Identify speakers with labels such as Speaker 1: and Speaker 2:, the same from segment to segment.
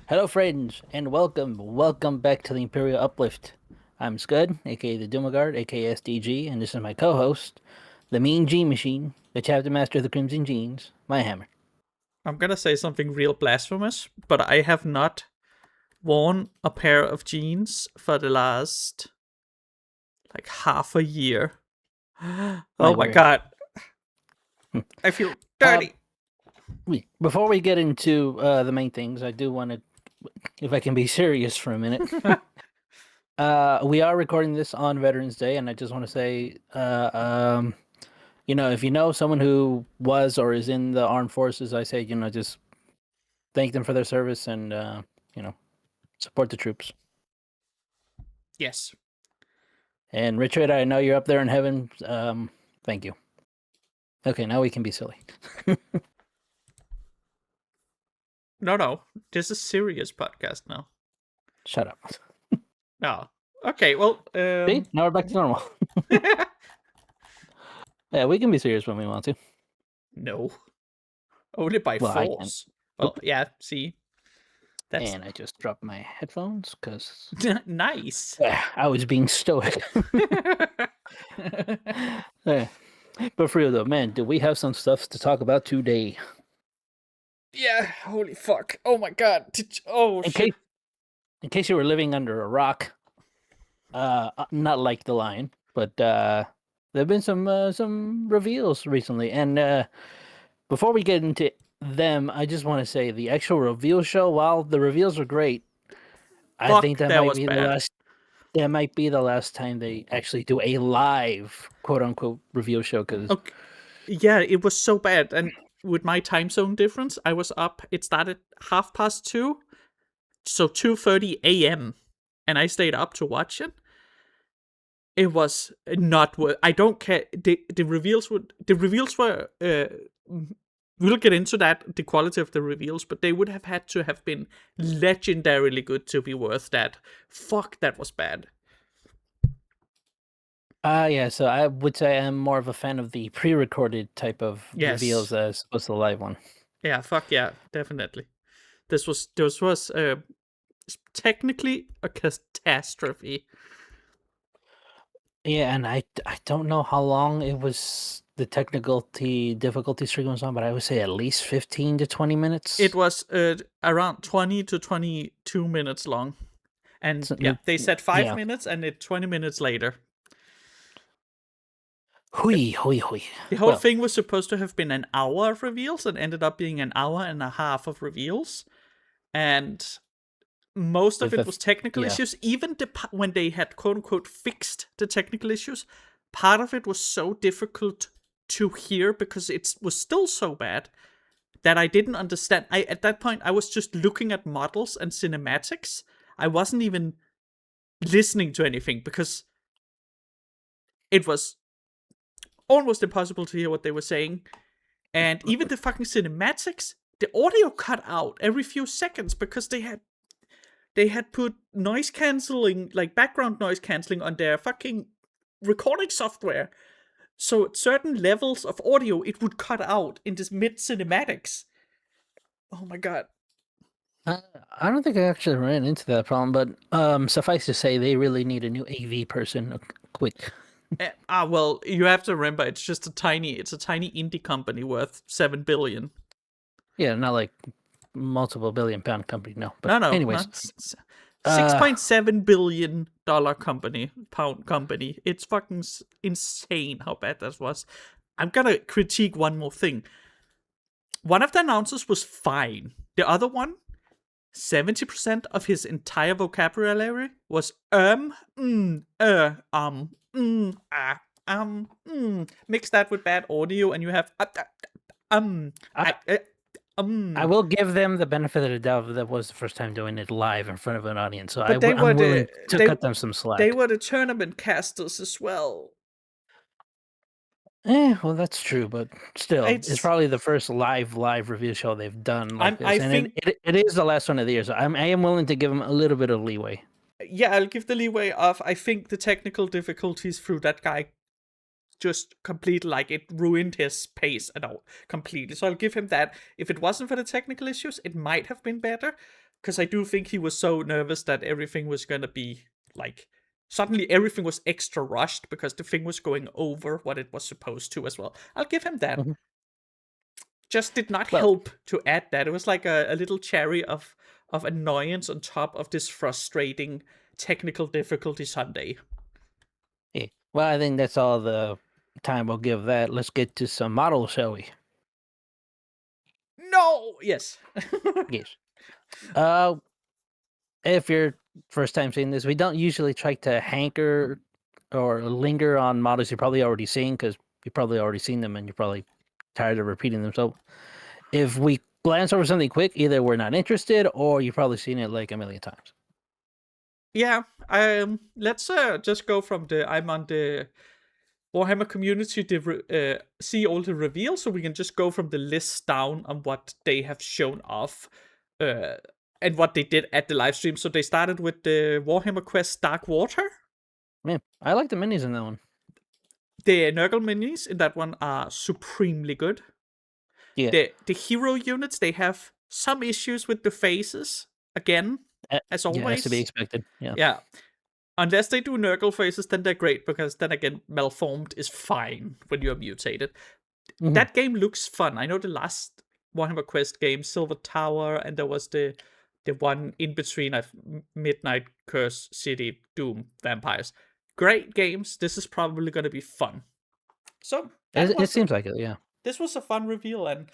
Speaker 1: Hello, friends, and welcome back to the Imperial Uplift. I'm Scud, aka the Doomagard, aka SDG, and this is my co-host, the Mean Gene Machine, the Chapter Master of the Crimson Genes, my hammer.
Speaker 2: I'm gonna say something real blasphemous, but I have not worn a pair of jeans for the last like half a year.
Speaker 1: My
Speaker 2: Oh my
Speaker 1: word.
Speaker 2: god. I feel dirty.
Speaker 1: Before we get into the main things, I do want to, if I can be serious for a minute. We are recording this on Veterans Day, and I just want to say, if you know someone who was or is in the armed forces, I say, just thank them for their service and, support the troops.
Speaker 2: Yes.
Speaker 1: And Richard, I know you're up there in heaven. Thank you. Okay, now we can be silly.
Speaker 2: No. This is a serious podcast now.
Speaker 1: Shut up.
Speaker 2: No. Okay, well,
Speaker 1: See? Now we're back to normal. Yeah, we can be serious when we want to.
Speaker 2: No. Only by
Speaker 1: Well, I
Speaker 2: force.
Speaker 1: can.
Speaker 2: Well,
Speaker 1: Oop.
Speaker 2: Yeah, see. That's
Speaker 1: And I just dropped my headphones because
Speaker 2: nice.
Speaker 1: I was being stoic. Yeah. But for real though, man, do we have some stuff to talk about today?
Speaker 2: Yeah, holy fuck. Oh my god. Shit.
Speaker 1: In case you were living under a rock, not like the lion, but there have been some reveals recently, and before we get into them, I just want to say the actual reveal show. While the reveals are great, I think
Speaker 2: Fuck, that was bad.
Speaker 1: That might be the last time they actually do a live quote unquote reveal show. Because
Speaker 2: Okay. Yeah, it was so bad. And with my time zone difference, I was up. It started 2:30, so 2:30 a.m. and I stayed up to watch it. It was not worth. I don't care. The reveals were. We'll get into that, the quality of the reveals, but they would have had to have been legendarily good to be worth that. Fuck, that was bad.
Speaker 1: yeah, so I would say I'm more of a fan of the pre-recorded type of reveals
Speaker 2: Yes.
Speaker 1: as opposed to the live one.
Speaker 2: Yeah. Fuck yeah. Definitely. This was technically a catastrophe.
Speaker 1: Yeah, and I don't know how long it was the difficulty stream was on, but I would say at least 15 to 20 minutes.
Speaker 2: It was around 20 to 22 minutes long. And yeah, they said 5
Speaker 1: yeah.
Speaker 2: minutes and it 20 minutes later.
Speaker 1: Hui.
Speaker 2: The whole thing was supposed to have been an hour of reveals and ended up being an hour and a half of reveals. And most of it was technical issues. Even when they had quote unquote fixed the technical issues, part of it was so difficult to hear because it was still so bad that I didn't understand. At that point I was just looking at models and cinematics. I wasn't even listening to anything because it was almost impossible to hear what they were saying. And even the fucking cinematics, the audio cut out every few seconds because they had put noise canceling, like background noise canceling on their fucking recording software. So at certain levels of audio, it would cut out in this mid cinematics. Oh my god.
Speaker 1: I don't think I actually ran into that problem, but suffice to say, they really need a new AV person quick.
Speaker 2: Well, you have to remember it's a tiny indie company worth $7 billion.
Speaker 1: Yeah, not like multiple £billion company. No, but
Speaker 2: no,
Speaker 1: anyways,
Speaker 2: $6.7 billion pound company. It's fucking insane how bad that was. I'm gonna critique one more thing. One of the announcers was fine. The other one, 70% of his entire vocabulary was mix that with bad audio and you have
Speaker 1: I will give them the benefit of the doubt that was the first time doing it live in front of an audience, so I'm willing to cut them some slack.
Speaker 2: They were the tournament casters as well.
Speaker 1: Well, that's true, but still, it's probably the first live review show they've done like this, and it is the last one of the year, so I am willing to give them a little bit of leeway.
Speaker 2: Yeah, I'll give the leeway of, I think the technical difficulties through that guy just completely, like, it ruined his pace at all completely. So I'll give him that. If it wasn't for the technical issues, it might have been better. because I do think he was so nervous that everything was gonna be like suddenly everything was extra rushed because the thing was going over what it was supposed to as well. I'll give him that.
Speaker 1: Mhm.
Speaker 2: Just did not
Speaker 1: Well,
Speaker 2: help to add that. It was like a little cherry of annoyance on top of this frustrating technical difficulty Sunday.
Speaker 1: yeah. Well, I think that's all the time we'll give that. Let's get to some models, shall we?
Speaker 2: No, yes.
Speaker 1: Yes. Uh, if you're first time seeing this, we don't usually try to hanker or linger on models you're probably already seen because you've probably already seen them and you're probably tired of repeating them. So if we glance over something quick, either we're not interested or you've probably seen it like a million times.
Speaker 2: Yeah, let's just go from I'm on the Warhammer community to see all the reveals, so we can just go from the list down on what they have shown off, uh, and what they did at the live stream. So they started with the Warhammer Quest Dark Water.
Speaker 1: Man, I like the minis in that one.
Speaker 2: The Nurgle minis in that one are supremely good.
Speaker 1: Yeah.
Speaker 2: The hero units, they have some issues with the faces again, as always.
Speaker 1: Yeah, has to be expected. Yeah.
Speaker 2: Yeah. Unless they do Nurgle faces, then they're great, because then again, Malformed is fine when you're mutated.
Speaker 1: Mhm.
Speaker 2: That game looks fun. I know the last Warhammer Quest game, Silver Tower, and there was the one in between of Midnight Curse City, Doom, Vampires. Great games. This is probably going to be fun. So
Speaker 1: It seems like it, yeah.
Speaker 2: this was a fun reveal, and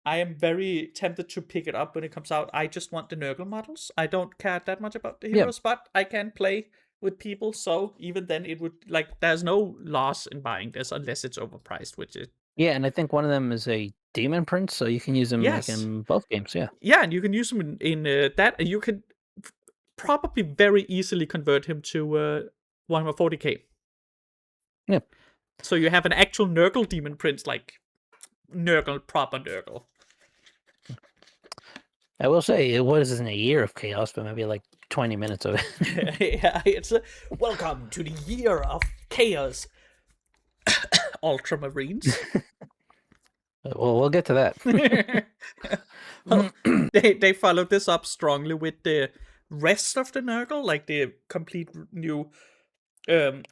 Speaker 2: I am very tempted to pick it up when it comes out. I just want the Nurgle models. I don't care that much about the heroes, but I can play with people, so even then it would, like, there's no loss in buying this unless it's overpriced, which is...
Speaker 1: Yeah, and I think one of them is a demon prince, so you can use them like
Speaker 2: Yes.
Speaker 1: in both games, yeah.
Speaker 2: Yeah, and you can use him in that, and you can probably very easily convert him to 140k.
Speaker 1: Yeah.
Speaker 2: So you have an actual Nurgle demon prince, like Nurgle, proper Nurgle.
Speaker 1: I will say it wasn't a year of chaos, but maybe like 20 minutes of it.
Speaker 2: Yeah, it's welcome to the year of chaos, Ultramarines.
Speaker 1: Well, we'll get to that.
Speaker 2: Well, they followed this up strongly with the rest of the Nurgle, like the complete new
Speaker 1: The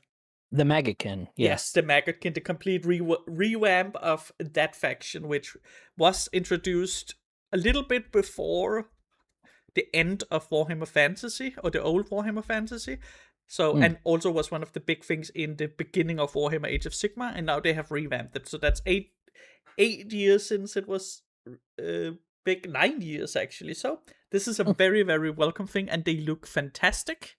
Speaker 1: Maggotkin, yeah.
Speaker 2: yes, the Maggotkin, the complete revamp of that faction, which was introduced a little bit before the end of Warhammer Fantasy, or the old Warhammer Fantasy. So, and also was one of the big things in the beginning of Warhammer Age of Sigmar, and now they have revamped it. So that's eight years since it was big, 9 years actually. So this is a very, very welcome thing, and they look fantastic.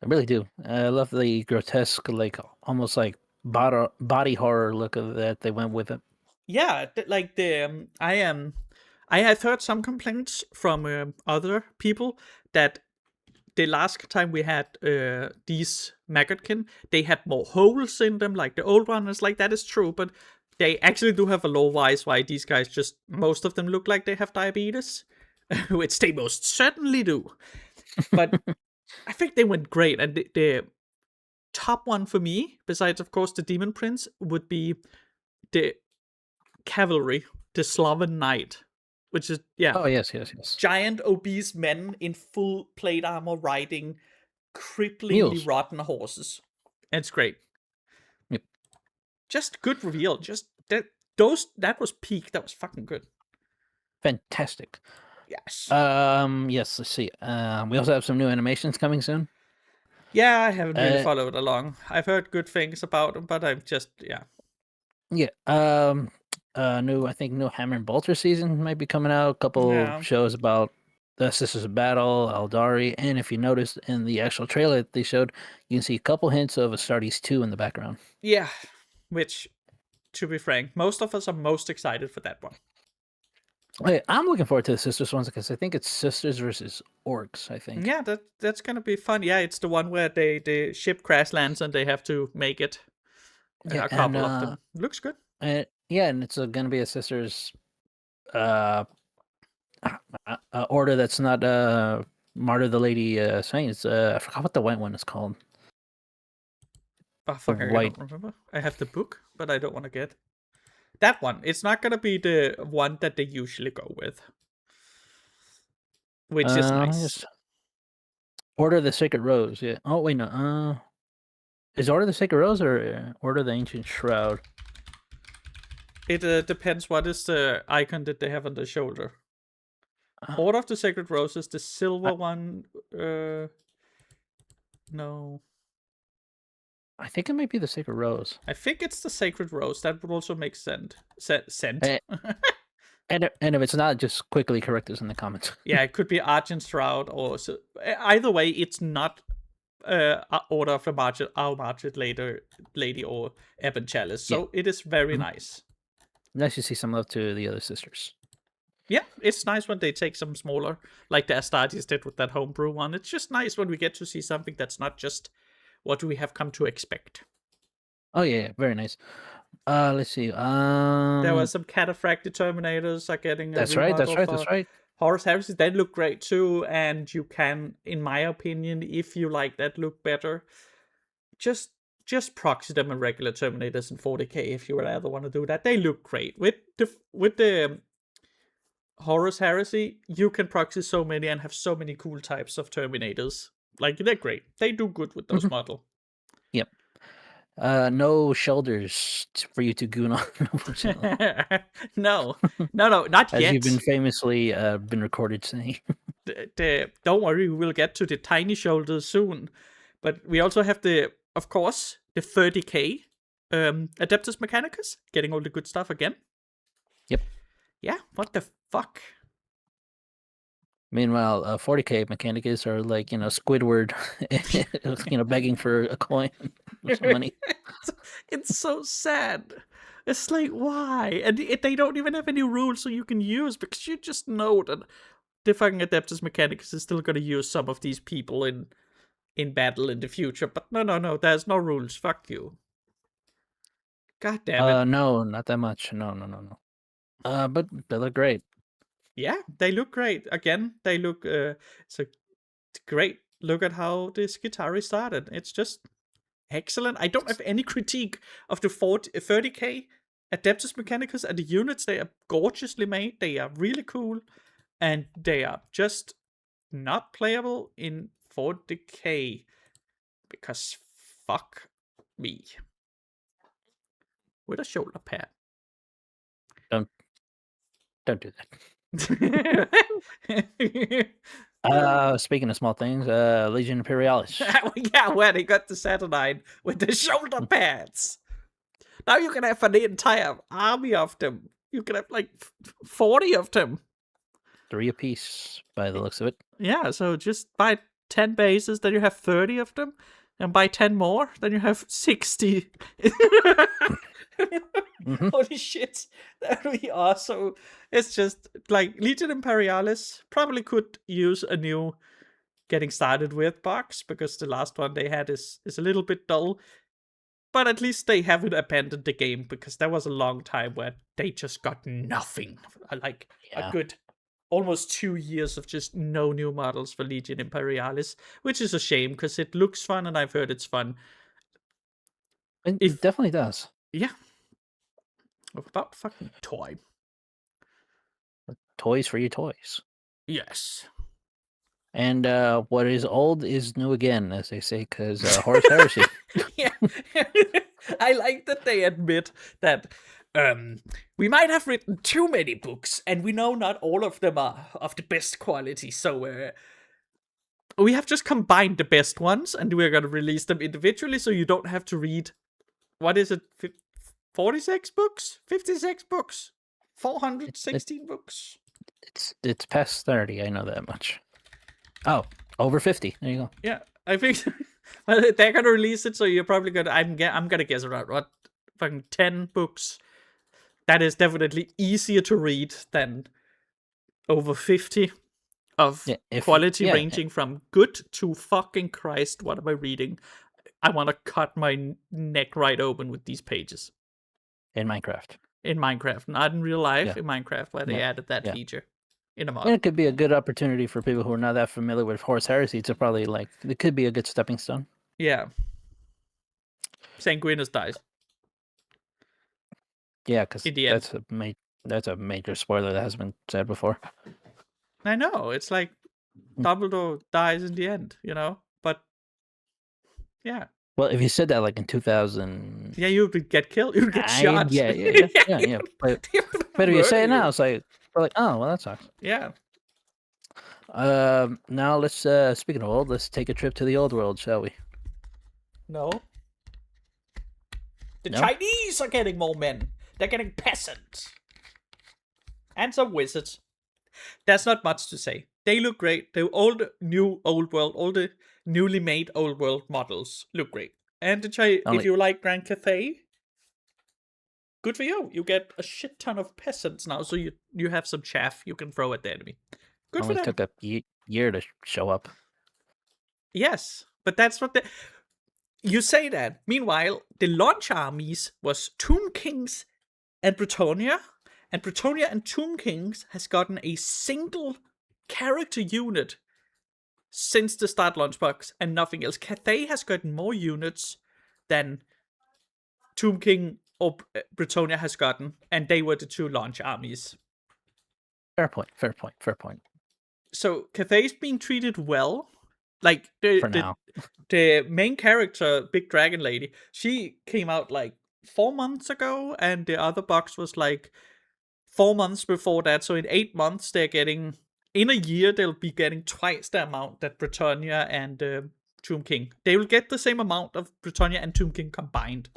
Speaker 1: I really do. I love the grotesque, like almost like body horror look of that they went with it.
Speaker 2: Yeah, like the I have heard some complaints from other people that the last time we had these Maggotkin, they had more holes in them, like the old one. It's like, that is true, but they actually do have a lore-wise why these guys just, most of them look like they have diabetes, which they most certainly do. But I think they went great, and the top one for me, besides of course the Demon Prince, would be the Cavalry, the Sloven Knight, which is, yeah.
Speaker 1: Oh, yes.
Speaker 2: Giant obese men in full plate armor riding cripplingly
Speaker 1: Mules.
Speaker 2: rotten horses. And it's great.
Speaker 1: Yep.
Speaker 2: Just good reveal. Just that was peak. That was fucking good.
Speaker 1: Fantastic.
Speaker 2: Yes.
Speaker 1: Yes, let's see. We also have some new animations coming soon.
Speaker 2: Yeah, I haven't really followed along. I've heard good things about them, but I'm just, yeah.
Speaker 1: Yeah. I think new Hammer and Bolter season might be coming out. A couple shows about the Sisters of Battle, Eldari, and if you noticed in the actual trailer that they showed, you can see a couple hints of Astartes 2 in the background.
Speaker 2: Yeah, which, to be frank, most of us are most excited for that one.
Speaker 1: I'm looking forward to the Sisters ones because I think it's Sisters versus Orcs, I think.
Speaker 2: Yeah, that's gonna be fun. Yeah, it's the one where the ship crash lands and they have to make it. Yeah, a couple of them. Looks good.
Speaker 1: And it's going to be a Sisters order that's not Martyr the Lady Saints. I forgot what the white one is called.
Speaker 2: Oh, fuck, I don't remember. I have the book, but I don't want to get that one. It's not going to be the one that they usually go with. which is nice.
Speaker 1: Order of the Sacred Rose. Yeah. Oh wait, no. Is Order of the Sacred Rose or Order of the Ancient Shroud?
Speaker 2: It depends what is the icon that they have on the shoulder. Order of the Sacred Rose is the silver one. No.
Speaker 1: I think it might be the Sacred Rose.
Speaker 2: I think it's the Sacred Rose. That would also make sense.
Speaker 1: And if it's not, just quickly correct us in the comments.
Speaker 2: Yeah, it could be Argent Shroud or so. Either way, it's not Order of the Margit Lady or Ebon Chalice. So it is very nice.
Speaker 1: Nice to see some love to the other sisters.
Speaker 2: Yeah, it's nice when they take some smaller, like the Astartes did with that homebrew one. It's just nice when we get to see something that's not just what we have come to expect.
Speaker 1: Oh yeah, very nice. Let's see.
Speaker 2: There were some cataphractic Terminators are getting.
Speaker 1: That's right.
Speaker 2: Horus Heresy, they look great too, and you can, in my opinion, if you like that look better, just proxy them in regular Terminators in 40k if you would rather want to do that. They look great with the Horus Heresy. You can proxy so many and have so many cool types of Terminators. Like, they're great. They do good with those model.
Speaker 1: Yep. No shoulders for you to goon on.
Speaker 2: No, not
Speaker 1: As
Speaker 2: yet.
Speaker 1: you've been famously been recorded saying.
Speaker 2: Don't worry, we'll get to the tiny shoulders soon. But we also have of course, the 30k Adeptus Mechanicus, getting all the good stuff again.
Speaker 1: Yep.
Speaker 2: Yeah, what the fuck?
Speaker 1: Meanwhile, 40k Mechanicus are like, Squidward, begging for a coin or some money.
Speaker 2: It's so sad. It's like, why? And they don't even have any rules so you can use, because you just know that the fucking Adeptus Mechanicus is still going to use some of these people in battle in the future. But no, there's no rules. Fuck you. God damn it.
Speaker 1: No, not that much. No. But they look great.
Speaker 2: Yeah, they look great. Again, they look so great. Look at how this Skitarii started. It's just excellent. I don't have any critique of the 30k Adeptus Mechanicus and the units. They are gorgeously made. They are really cool. And they are just not playable in 40k. Because fuck me. With a shoulder pad.
Speaker 1: Don't do that. Speaking of small things, Legion Imperialis.
Speaker 2: Yeah, where they got the Saturnine with the shoulder pads. Now you can have an entire army of them. You can have like 40 of them.
Speaker 1: 3 apiece, by the looks of it.
Speaker 2: Yeah, so just buy 10 bases, then you have 30 of them. And buy 10 more, then you have 60. Holy shit, that would be awesome. It's just like Legion Imperialis probably could use a new getting started with box, because the last one they had is a little bit dull. But at least they haven't abandoned the game, because there was a long time where they just got nothing. Like a good almost 2 years of just no new models for Legion Imperialis, which is a shame, because it looks fun and I've heard it's fun.
Speaker 1: It definitely does.
Speaker 2: Yeah. About fucking toy.
Speaker 1: Toys for your toys.
Speaker 2: Yes.
Speaker 1: And what is old is new again, as they say, because Horus Heresy.
Speaker 2: Yeah. I like that they admit that we might have written too many books, and we know not all of them are of the best quality, so we have just combined the best ones, and we're going to release them individually, so you don't have to read, what is it, 46 books? 56 books? 416 books?
Speaker 1: It's past 30, I know that much. Oh, over 50. There you go.
Speaker 2: Yeah, I think well, they're gonna release it, so you're probably gonna. I'm gonna guess around what, fucking 10 books. That is definitely easier to read than over 50 of quality ranging from good to fucking Christ. What am I reading? I want to cut my neck right open with these pages.
Speaker 1: In Minecraft.
Speaker 2: In Minecraft, not in real life. In Minecraft, where they added that feature. In a mod.
Speaker 1: And it could be a good opportunity for people who are not that familiar with Horus Heresy to probably it could be a good stepping stone.
Speaker 2: Yeah. Sanguinus dies.
Speaker 1: Yeah, because that's a major spoiler that has been said before.
Speaker 2: I know. It's like, Dumbledore dies in the end, But yeah.
Speaker 1: Well, if you said that like in 2000,
Speaker 2: yeah, you would get killed. You would get shot.
Speaker 1: Yeah. But if you say it now, it's like, oh, well, that sucks.
Speaker 2: Yeah.
Speaker 1: Now let's speaking of old, let's take a trip to the old world, shall we?
Speaker 2: No. The Chinese are getting more men. They're getting peasants. And some wizards. There's not much to say. They look great. The old world, all the newly made old world models look great. And if you like Grand Cathay, good for you. You get a shit ton of peasants now, so you have some chaff you can throw at the enemy. Good for them.
Speaker 1: It took a year to show up.
Speaker 2: Yes, but that's what you say that. Meanwhile, the launch armies was Tomb Kings and Bretonnia. And Bretonnia and Tomb Kings has gotten a single character unit since the start launch box and nothing else. Cathay has gotten more units than Tomb King or Bretonnia has gotten, and they were the two launch armies.
Speaker 1: Fair point.
Speaker 2: So Cathay's being treated well. Like the main character, Big Dragon Lady, she came out like 4 months ago, and the other box was like 4 months before that. So in 8 months, in a year, they'll be getting twice the amount that Bretonnia and Tomb King. They will get the same amount of Bretonnia and Tomb King combined.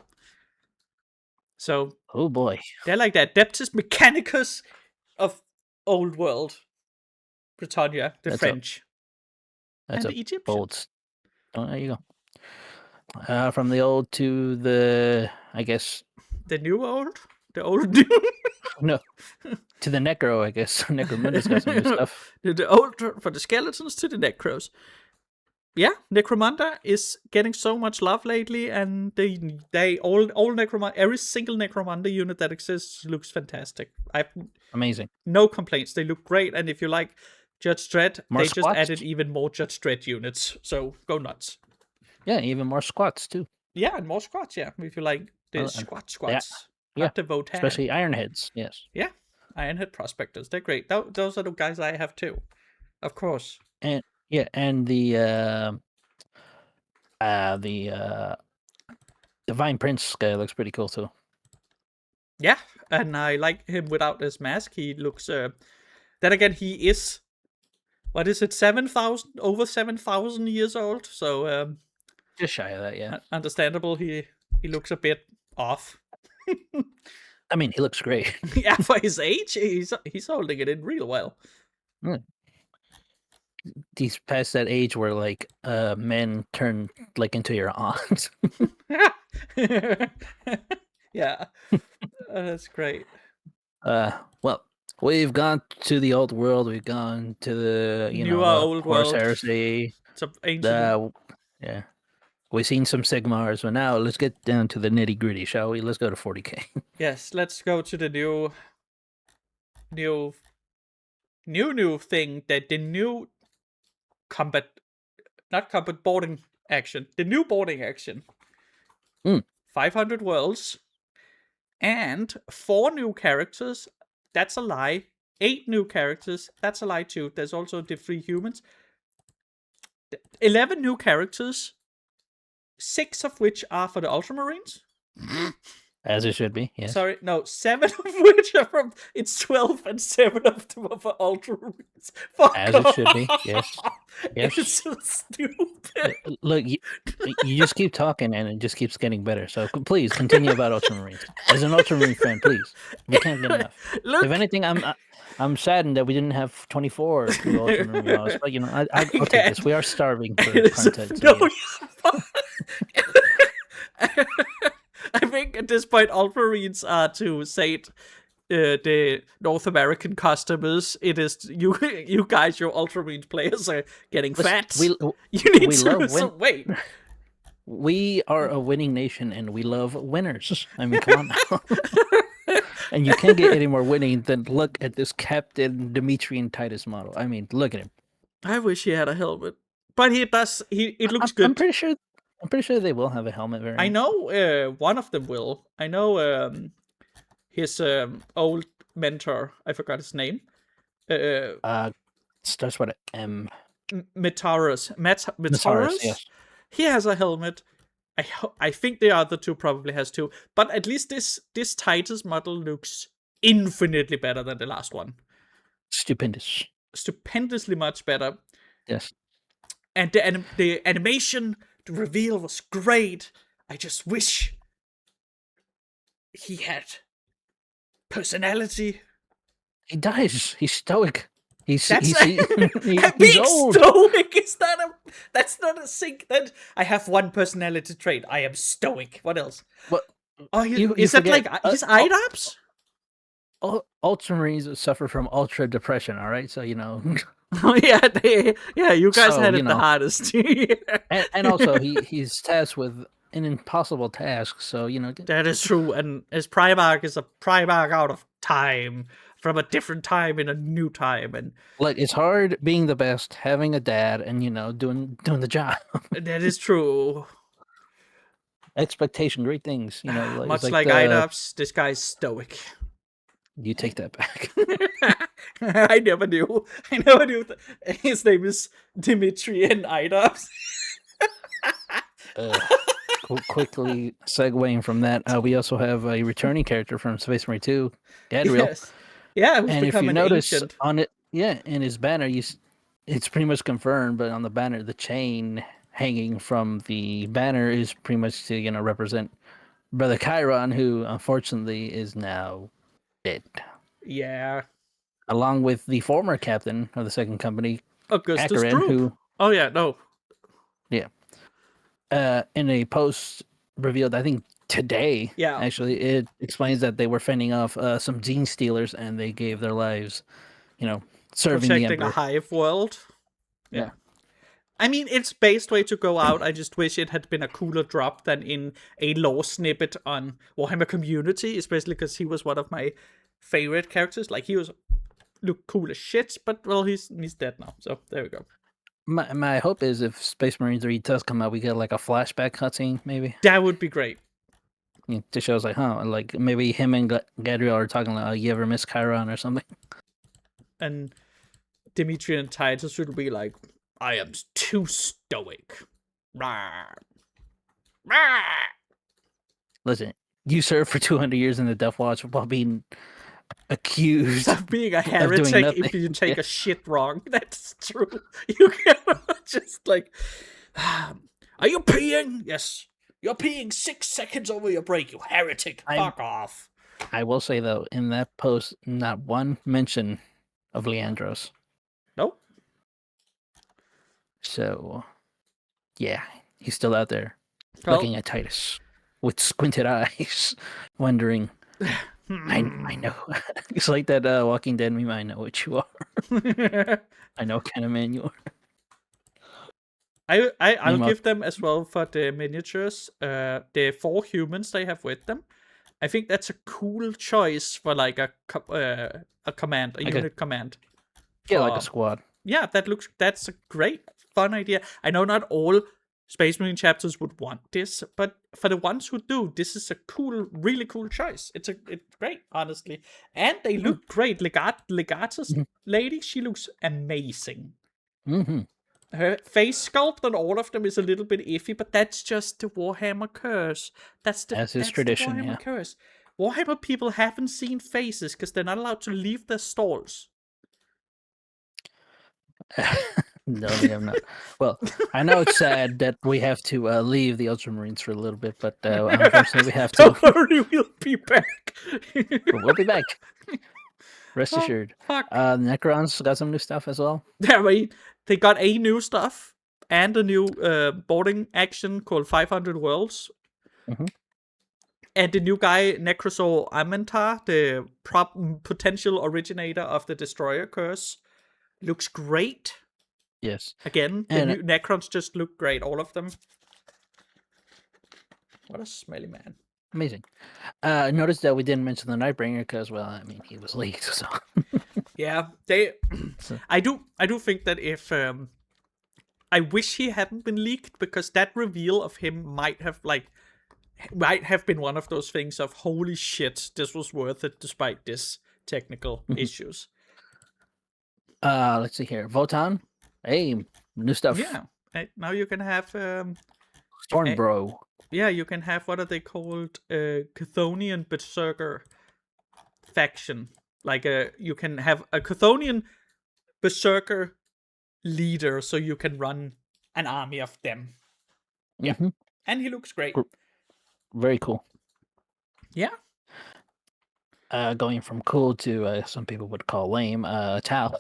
Speaker 2: So,
Speaker 1: oh boy,
Speaker 2: they're like the Adeptus Mechanicus of old world. Bretonnia, the French, and the Egyptian.
Speaker 1: Bold. Oh, there you go. From the old to the, I guess,
Speaker 2: the new old, the old new.
Speaker 1: No, to the Necro, I guess. Necromunda's got some new stuff.
Speaker 2: The old for the skeletons to the Necros. Yeah, Necromunda is getting so much love lately, and they all Necromunda, every single Necromunda unit that exists looks fantastic.
Speaker 1: Amazing.
Speaker 2: No complaints. They look great, and if you like Judge Dredd,
Speaker 1: more
Speaker 2: they
Speaker 1: squats.
Speaker 2: Just added even more Judge Dredd units. So go nuts.
Speaker 1: Yeah, even more squats too.
Speaker 2: Yeah, and more squats. Yeah, if you like the squats.
Speaker 1: Yeah,
Speaker 2: the Votan.
Speaker 1: Especially Ironheads. Yes.
Speaker 2: Yeah, Ironhead Prospectors. They're great. Those are the guys I have too, of course.
Speaker 1: And yeah, and the Divine Prince guy looks pretty cool too.
Speaker 2: Yeah, and I like him without his mask. He looks. Then again, he is. What is it? 7,000 over 7,000 years old. So
Speaker 1: just shy of that, yeah.
Speaker 2: Understandable. He looks a bit off.
Speaker 1: I mean, he looks great.
Speaker 2: Yeah, for his age, he's holding it in real well.
Speaker 1: He's past that age where like men turn like into your aunt.
Speaker 2: Yeah, that's great.
Speaker 1: Well, we've gone to the old world. We've gone to the
Speaker 2: old
Speaker 1: Horus
Speaker 2: world.
Speaker 1: Heresy.
Speaker 2: Some ancient.
Speaker 1: Yeah. We've seen some Sigmars, but now let's get down to the nitty gritty, shall we? Let's go to 40k.
Speaker 2: Yes, let's go to the new thing, that the new boarding action. The new boarding action. 500 worlds. And 4 new characters. That's a lie. 8 new characters. That's a lie too. There's also the 3 humans. 11 new characters. 6 of which are for the Ultramarines.
Speaker 1: As it should be, yes.
Speaker 2: Sorry, no, 7 of which are from... It's 12 and 7 of them are for Ultramarines.
Speaker 1: As it should be, yes. Yes.
Speaker 2: It's so stupid.
Speaker 1: Look, you just keep talking and it just keeps getting better. So please continue about Ultramarines. As an Ultramarine fan, please. We can't get enough.
Speaker 2: Look.
Speaker 1: If anything, I'm saddened that we didn't have 24 Ultramarine models, but I'll take this. We are starving for content. So
Speaker 2: I think at this point, Ultramarines are to say the North American customers. It is you guys, your Ultramarine players are getting fat. You need to wait.
Speaker 1: We are a winning nation, and we love winners. I mean, come on now. And you can't get any more winning than look at this Captain Demetrian TITUS model. I mean, look at him.
Speaker 2: I wish he had a helmet, but he does. It looks good.
Speaker 1: I'm pretty sure they will have a helmet variant.
Speaker 2: I know one of them will. I know his old mentor. I forgot his name.
Speaker 1: Starts with an M.
Speaker 2: Metaurus.
Speaker 1: Metaurus, yes.
Speaker 2: He has a helmet. I think the other two probably has too. But at least this Titus model looks infinitely better than the last one.
Speaker 1: Stupendous.
Speaker 2: Stupendously much better.
Speaker 1: Yes.
Speaker 2: And the animation, the reveal was great. I just wish he had personality.
Speaker 1: He does. He's stoic. He's
Speaker 2: being
Speaker 1: old.
Speaker 2: stoic is that's not a thing. That I have one personality trait. I am stoic. What else?
Speaker 1: What?
Speaker 2: Is that like his IDOPS?
Speaker 1: Ultramarines suffer from ultra depression. All right, so
Speaker 2: Oh yeah, you guys had it the hardest.
Speaker 1: and also he's tasked with an impossible task. So
Speaker 2: that is true. And his Primarch is a Primarch out of time, from a different time in a new time, and
Speaker 1: like it's hard being the best, having a dad, and doing the job.
Speaker 2: That is true.
Speaker 1: Expectation, great things.
Speaker 2: Much like IDOPS, this guy's stoic.
Speaker 1: You take that back.
Speaker 2: I never knew. His name is Dimitri and IDOPS.
Speaker 1: Quickly segueing from that, we also have a returning character from Space Marine 2, Gadriel.
Speaker 2: Yes. Yeah,
Speaker 1: and if you notice ancient. On it, in his banner, it's pretty much confirmed. But on the banner, the chain hanging from the banner is pretty much to represent Brother Chiron, who unfortunately is now dead.
Speaker 2: Yeah.
Speaker 1: Along with the former captain of the second company,
Speaker 2: Augustus
Speaker 1: Akarin,
Speaker 2: Droop.
Speaker 1: who.
Speaker 2: Oh yeah, no.
Speaker 1: Yeah. In a post revealed, I think today, actually, it explains that they were fending off some gene stealers, and they gave their lives, serving
Speaker 2: protecting
Speaker 1: the Emperor.
Speaker 2: A hive world.
Speaker 1: Yeah.
Speaker 2: I mean, it's best way to go out. I just wish it had been a cooler drop than in a lore snippet on Warhammer Community, especially because he was one of my favorite characters. Like, he looked cool as shit, but well, he's dead now. So there we go.
Speaker 1: My hope is if Space Marine 3 does come out, we get like a flashback cutscene, maybe.
Speaker 2: That would be great.
Speaker 1: To show us like maybe him and Gadriel are talking like, you ever miss Chiron or something.
Speaker 2: And Dimitri and Titus should be like, I am too stoic. Rawr. Rawr.
Speaker 1: Listen, you served for 200 years in the Death Watch while being accused
Speaker 2: of being a heretic if you take a shit wrong. That's true. You cannot just like, are you peeing? Yes. You're peeing 6 seconds over your break, you heretic. Fuck off.
Speaker 1: I will say, though, in that post, not one mention of Leandros.
Speaker 2: Nope.
Speaker 1: So, yeah, he's still out there looking at Titus with squinted eyes, wondering, I know. It's like that Walking Dead meme, I know what you are. I know what kind of man you are.
Speaker 2: I'll give them as well for the miniatures, the 4 humans they have with them. I think that's a cool choice for like a command, a unit command.
Speaker 1: Yeah, like a squad.
Speaker 2: Yeah, that's a great, fun idea. I know not all Space Marine chapters would want this, but for the ones who do, this is a cool, really cool choice. It's great, honestly. And they look great. Legatus lady, she looks amazing.
Speaker 1: Mm-hmm.
Speaker 2: Her face sculpt on all of them is a little bit iffy, but that's just the Warhammer curse. That's his
Speaker 1: tradition.
Speaker 2: The Warhammer curse. Warhammer people haven't seen faces because they're not allowed to leave their stalls.
Speaker 1: No, they have not. Well, I know it's sad that we have to leave the Ultramarines for a little bit, but unfortunately we have to.
Speaker 2: Don't worry, we'll be back.
Speaker 1: We'll be back. Rest assured.
Speaker 2: Fuck.
Speaker 1: Necrons got some new stuff as well.
Speaker 2: They got a new stuff and a new boarding action called 500 Worlds.
Speaker 1: Mm-hmm.
Speaker 2: And the new guy, Necrosaur Amentar, the potential originator of the Destroyer curse, looks great.
Speaker 1: Yes.
Speaker 2: Again, the new Necrons just look great, all of them. What a smelly man.
Speaker 1: Amazing. Notice that we didn't mention the Nightbringer because, well, I mean, he was leaked, so.
Speaker 2: Yeah, I do think that if I wish he hadn't been leaked, because that reveal of him might have been one of those things of holy shit, this was worth it despite this technical issues.
Speaker 1: Let's see here. Votan. Hey, New stuff.
Speaker 2: Yeah. Now you can have
Speaker 1: Stormbro.
Speaker 2: yeah, you can have, what are they called? Chthonian Berserker faction. Like you can have a Chthonian Berserker leader, so you can run an army of them. Yeah.
Speaker 1: Mm-hmm.
Speaker 2: And he looks great.
Speaker 1: Very cool.
Speaker 2: Yeah.
Speaker 1: Going from cool to some people would call lame. Tau.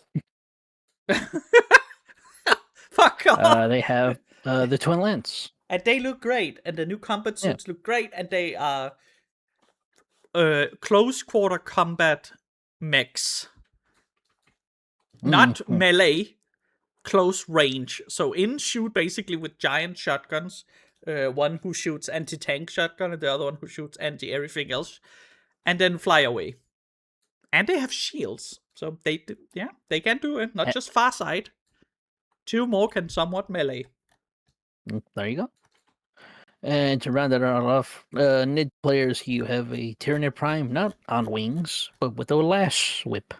Speaker 2: Fuck off.
Speaker 1: They have the Twin Lance.
Speaker 2: And they look great, and the new combat suits look great, and they are close quarter combat mechs. Not melee, close range. So in shoot basically with giant shotguns. One who shoots anti-tank shotgun and the other one who shoots anti-everything else. And then fly away. And they have shields. So they can do it. Not just far side. 2 more can somewhat melee.
Speaker 1: There you go. And to round that all off, Nid players, you have a Tyranid Prime, not on wings, but with a lash whip.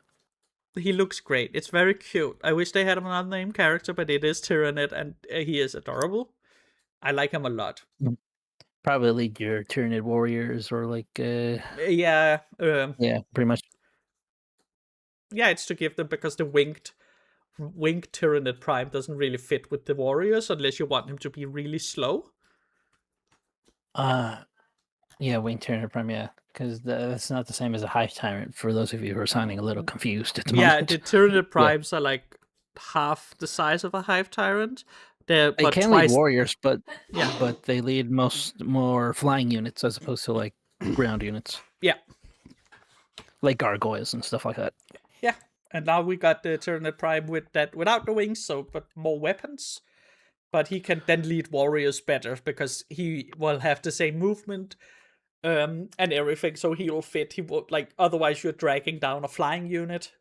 Speaker 2: He looks great. It's very cute. I wish they had an unnamed character, but it is Tyranid, and he is adorable. I like him a lot.
Speaker 1: Probably lead your Tyranid warriors or like...
Speaker 2: yeah.
Speaker 1: Yeah, pretty much.
Speaker 2: Yeah, it's to give them, because the winged Tyranid Prime doesn't really fit with the warriors unless you want him to be really slow.
Speaker 1: Yeah, winged Tyranid Prime, yeah. Because that's not the same as a Hive Tyrant, for those of you who are sounding a little confused at the moment.
Speaker 2: Yeah, the Tyranid Primes are like half the size of a Hive Tyrant.
Speaker 1: They can lead warriors, but they lead more flying units as opposed to like ground units.
Speaker 2: Yeah.
Speaker 1: Like gargoyles and stuff like that.
Speaker 2: Yeah. And now we got the Tyranid Prime without the wings, but more weapons. But he can then lead warriors better because he will have the same movement and everything, so he will fit. He will, like, otherwise you're dragging down a flying unit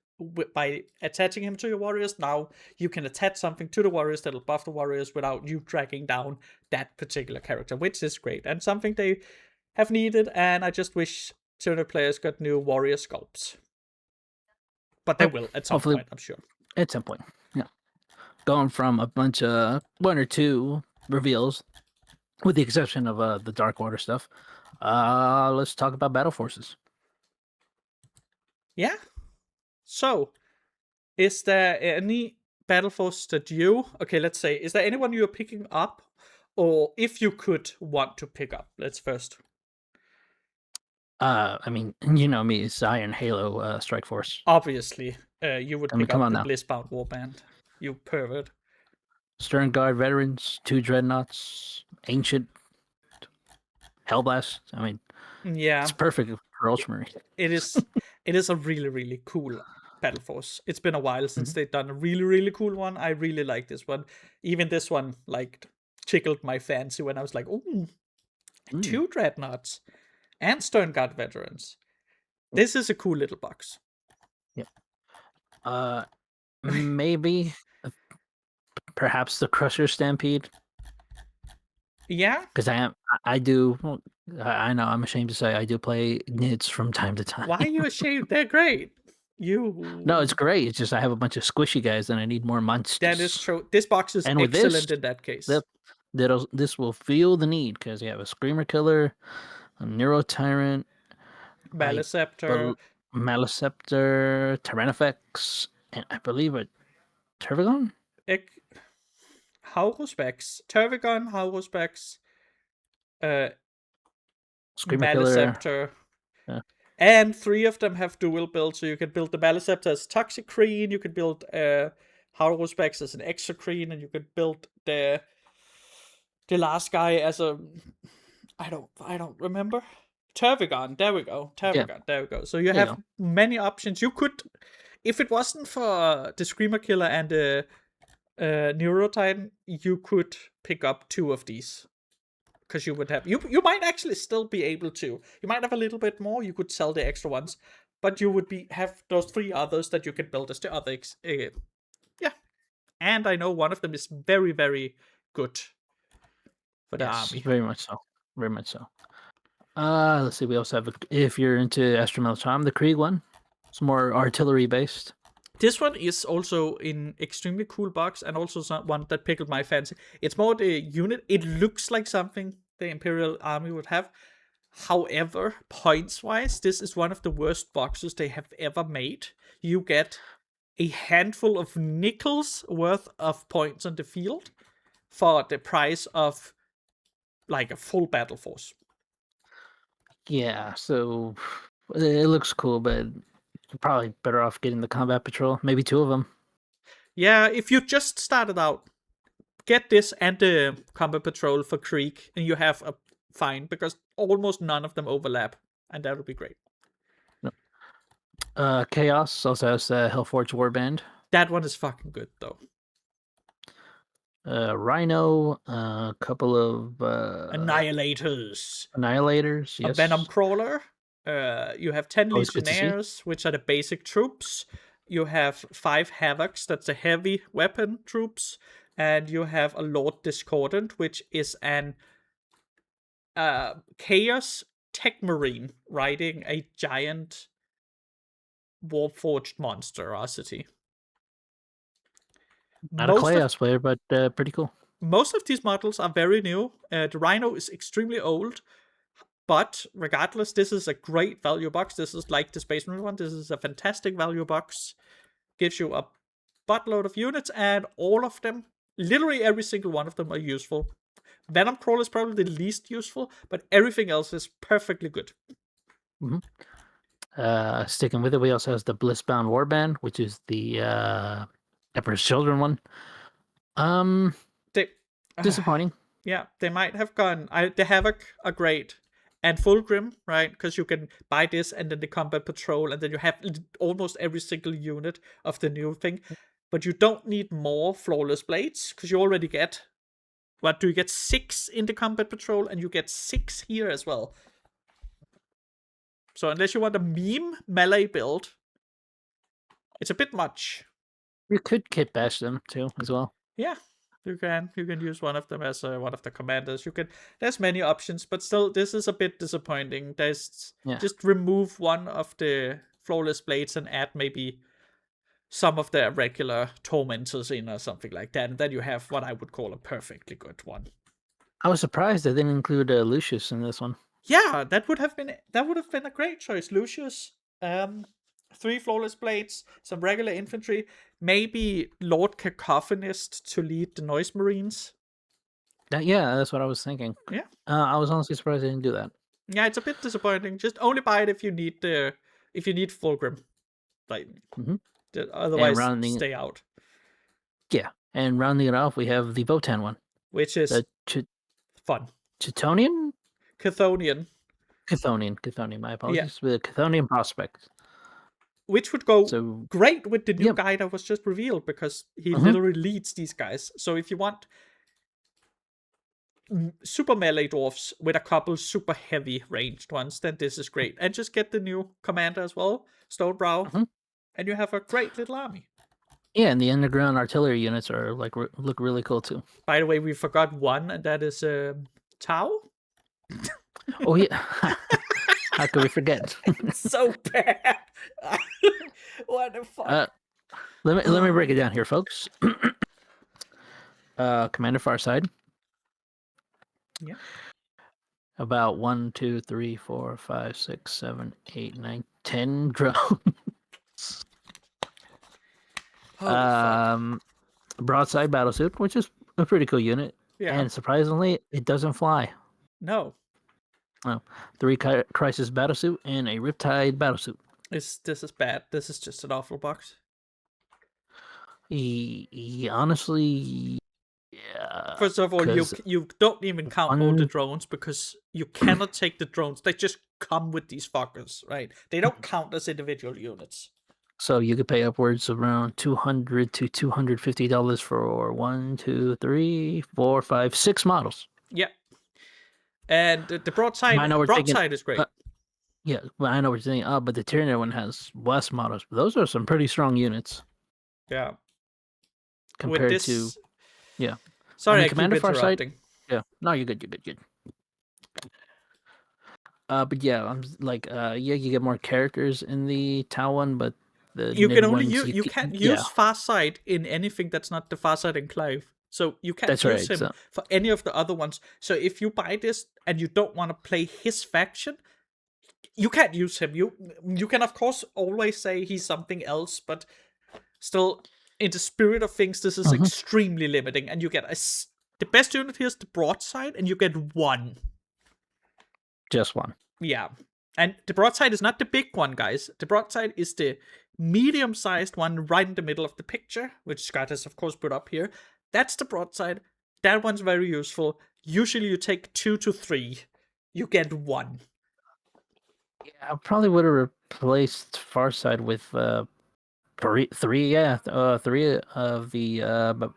Speaker 2: by attaching him to your warriors. Now you can attach something to the warriors that'll buff the warriors without you dragging down that particular character, which is great and something they have needed. And I just wish Tyranid players got new warrior sculpts, but they will at some point, I'm sure.
Speaker 1: At some point, yeah. Going from a bunch of 1 or 2 reveals, with the exception of the Dark Water stuff. Let's talk about Battle Forces.
Speaker 2: Yeah. So, is there any Battle Force that let's say, is there anyone you're picking up, or if you could want to pick up? Let's first.
Speaker 1: I mean, you know me, it's Iron Halo Strike Force.
Speaker 2: Obviously, you would pick up the Blissbound Warband. You pervert.
Speaker 1: Stern Guard veterans, 2 Dreadnoughts, Ancient, Hellblast. I mean,
Speaker 2: yeah,
Speaker 1: it's perfect for Ultramarine.
Speaker 2: It is a really, really cool Battle Force. It's been a while since they've done a really, really cool one. I really like this one. Even this one, like, tickled my fancy when I was like, ooh, 2 Dreadnoughts and Stern Guard veterans. This is a cool little box.
Speaker 1: Yeah. Maybe, perhaps the Crusher Stampede.
Speaker 2: Yeah,
Speaker 1: because I do. I know I'm ashamed to say I do play Nids from time to time.
Speaker 2: Why are you ashamed? They're great.
Speaker 1: No, it's great. It's just I have a bunch of squishy guys and I need more monsters.
Speaker 2: That is true. This box is excellent in that case.
Speaker 1: This will feel the need because you have a Screamer Killer, a Neuro Tyrant,
Speaker 2: Maleceptor,
Speaker 1: Tyrannofex, and I believe a Tervigon?
Speaker 2: Hauruspex. Tervigon, Hauruspex,
Speaker 1: Screamer
Speaker 2: Maleceptor.
Speaker 1: Killer. Yeah.
Speaker 2: And 3 of them have dual build, so you can build the Maleceptor as Toxicrene, you can build Hauruspex as an Exocrine, and you could build the last guy as a I don't remember. Tervigon, there we go. There we go. So you have many options. You could, if it wasn't for the Screamer Killer and the Neurotitan, you could pick up 2 of these. Because you would have, you might actually still be able to. You might have a little bit more. You could sell the extra ones, but you would have those 3 others that you can build as the other. Yeah, and I know one of them is very, very good for the army.
Speaker 1: Very much so. Very much so. Let's see. We also have, if you're into Astromel Charm, the Krieg one. It's more artillery based.
Speaker 2: This one is also in extremely cool box, and also one that pickled my fancy. It's more the unit. It looks like something the Imperial Army would have. However, points-wise, this is one of the worst boxes they have ever made. You get a handful of nickels worth of points on the field for the price of like a full battle force.
Speaker 1: Yeah, so it looks cool, but you're probably better off getting the combat patrol. Maybe 2 of them.
Speaker 2: Yeah, if you just started out, get this and the combat patrol for Krieg, and you have a fine, because almost none of them overlap, and that would be great.
Speaker 1: Chaos also has the Hellforge Warband.
Speaker 2: That one is fucking good though.
Speaker 1: Rhino, a couple of
Speaker 2: Annihilators.
Speaker 1: Yes.
Speaker 2: A Venom Crawler. You have 10 Legionnaires, which are the basic troops. You have 5 Havocs, that's the heavy weapon troops. And you have a Lord Discordant, which is an Chaos Tech Marine riding a giant Warforged monstrosity.
Speaker 1: Not a Chaos player, but pretty cool.
Speaker 2: Most of these models are very new. The Rhino is extremely old, but regardless, this is a great value box. This is like the Space Marine one. This is a fantastic value box. Gives you a buttload of units, and all of them, literally every single one of them, are useful. Venom Crawl is probably the least useful, but everything else is perfectly good.
Speaker 1: Mm-hmm. Sticking with it, we also have the Blissbound Warband, which is the Emperor's Children one. Disappointing.
Speaker 2: Yeah, they might have gone. The Havoc are great, and Fulgrim, right? Because you can buy this and then the Combat Patrol, and then you have almost every single unit of the new thing. But you don't need more Flawless Blades, because you already get. What do you get? 6 in the Combat Patrol, and you get 6 here as well. So unless you want a meme melee build, it's a bit much.
Speaker 1: You could kit bash them too, as well.
Speaker 2: Yeah, you can use one of them as one of the commanders. There's many options, but still, this is a bit disappointing. Just remove one of the Flawless Blades and add maybe some of the regular Tormentors in or something like that, and then you have what I would call a perfectly good one.
Speaker 1: I was surprised they didn't include Lucius in this one.
Speaker 2: Yeah, that would have been a great choice. Lucius, 3 Flawless Blades, some regular infantry, maybe Lord Cacophonist to lead the Noise Marines.
Speaker 1: Yeah, that's what I was thinking.
Speaker 2: Yeah,
Speaker 1: I was honestly surprised they didn't do that.
Speaker 2: Yeah, it's a bit disappointing. Just only buy it if you need Fulgrim, like otherwise stay out.
Speaker 1: Yeah, and rounding it off, we have the Votan one,
Speaker 2: which is fun.
Speaker 1: Chthonian.
Speaker 2: Chthonian.
Speaker 1: My apologies. Yeah. The Chthonian Prospect.
Speaker 2: Which would go great with the new guy that was just revealed, because he literally leads these guys. So if you want super melee dwarfs with a couple super heavy ranged ones, then this is great. And just get the new commander as well, Stonebrow, and you have a great little army.
Speaker 1: Yeah, and the underground artillery units are look really cool too.
Speaker 2: By the way, we forgot one, and that is Tau.
Speaker 1: Oh yeah, how could we forget?
Speaker 2: It's so bad. What the fuck?
Speaker 1: Let me break it down here, folks. Commander Farside.
Speaker 2: Yeah.
Speaker 1: About 1, 2, 3, 4, 5, 6, 7, 8, 9, 10 drones. Broadside Battlesuit, which is a pretty cool unit. Yeah. And surprisingly, it doesn't fly.
Speaker 2: No.
Speaker 1: Oh, 3 Crisis Battlesuit and a Riptide Battlesuit.
Speaker 2: This is bad. This is just an awful box.
Speaker 1: Honestly, yeah.
Speaker 2: First of all, you don't even count all the drones, because you cannot take the drones. They just come with these fuckers, right? They don't count as individual units.
Speaker 1: So you could pay upwards of around $200 to $250 for 1, 2, 3, 4, 5, 6 models.
Speaker 2: Yeah. And the broadside is great.
Speaker 1: Yeah, well, I know what you're saying. But the Tyranid one has less models. But those are some pretty strong units.
Speaker 2: Yeah.
Speaker 1: Compared to... Yeah.
Speaker 2: Sorry, I keep interrupting.
Speaker 1: Yeah. No, you're good. You're good. But yeah, I'm like, you get more characters in the Tau one, but the
Speaker 2: You
Speaker 1: knit
Speaker 2: can only
Speaker 1: ones.
Speaker 2: you can't
Speaker 1: yeah,
Speaker 2: use Farsight in anything that's not the Farsight Enclave. So you can't
Speaker 1: that's
Speaker 2: use
Speaker 1: right.
Speaker 2: him
Speaker 1: So
Speaker 2: for any of the other ones. So if you buy this and you don't want to play his faction, you can't use him. You can of course always say he's something else, but still, in the spirit of things, this is extremely limiting. And you get the best unit here is the broadside, and you get one.
Speaker 1: just one.
Speaker 2: Yeah. And the broadside is not the big one, guys. The broadside is the medium-sized one right in the middle of the picture, which Scott has, of course, put up here. That's the broadside. That one's very useful. Usually you take 2 to 3. You get 1.
Speaker 1: Yeah, I probably would have replaced Farside with three of the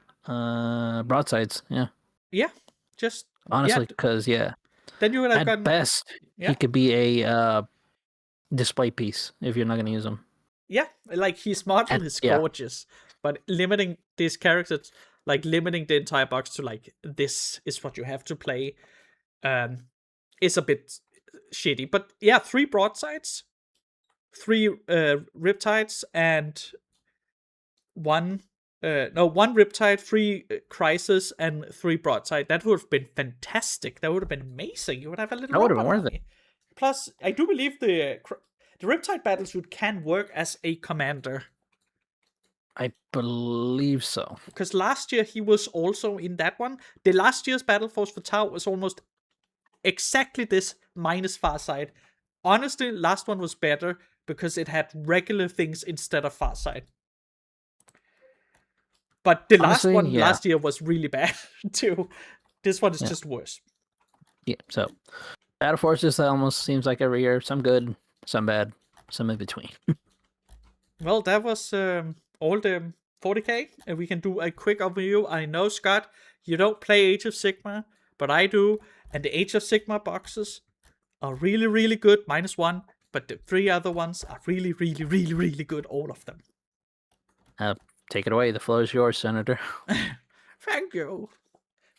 Speaker 1: broadsides. Yeah.
Speaker 2: Yeah. Just
Speaker 1: Honestly, because
Speaker 2: then you would have
Speaker 1: at
Speaker 2: gotten
Speaker 1: best he could be a display piece if you're not going to use him.
Speaker 2: Yeah, like his model is gorgeous, but limiting these characters, like limiting the entire box to like this is what you have to play, is a bit shitty. But yeah, 3 broadsides, 3 riptides, and one riptide, 3 crisis, and 3 broadside. That would have been fantastic. That would have been amazing. You would have a little.
Speaker 1: That would have been worth it.
Speaker 2: Plus, I do believe the Riptide Battlesuit can work as a commander.
Speaker 1: I believe so.
Speaker 2: Because last year he was also in that one. The last year's Battle Force for Tau was almost exactly this minus Farsight. Honestly, last one was better because it had regular things instead of Farsight. But the last one last year was really bad too. This one is just worse.
Speaker 1: Yeah, so Battle Forces almost seems like every year. Some good, some bad, some in between.
Speaker 2: Well, that was all the 40k, and we can do a quick overview. I know, Scott, you don't play Age of Sigmar, but I do, and the Age of Sigmar boxes are really, really good, -1, but the 3 other ones are really, really, really, really good, all of them.
Speaker 1: Take it away. The floor is yours, Senator.
Speaker 2: Thank you.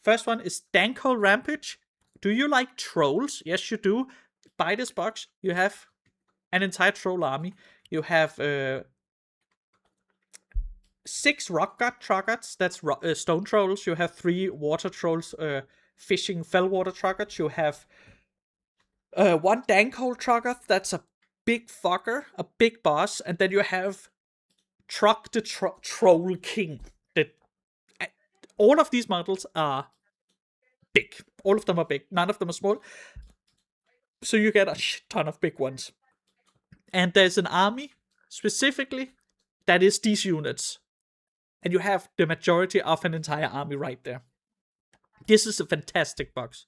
Speaker 2: First one is Dankhold Rampage. Do you like trolls? Yes, you do. Buy this box. You have an entire troll army. You have 6 rock god troggots. That's stone trolls. You have 3 water trolls, fishing fellwater troggots. You have 1 Dankhold troggot. That's a big fucker, a big boss. And then you have Trog the Troll King. All of these models are big. All of them are big. None of them are small. So you get a ton of big ones. And there's an army, specifically, that is these units. And you have the majority of an entire army right there. This is a fantastic box.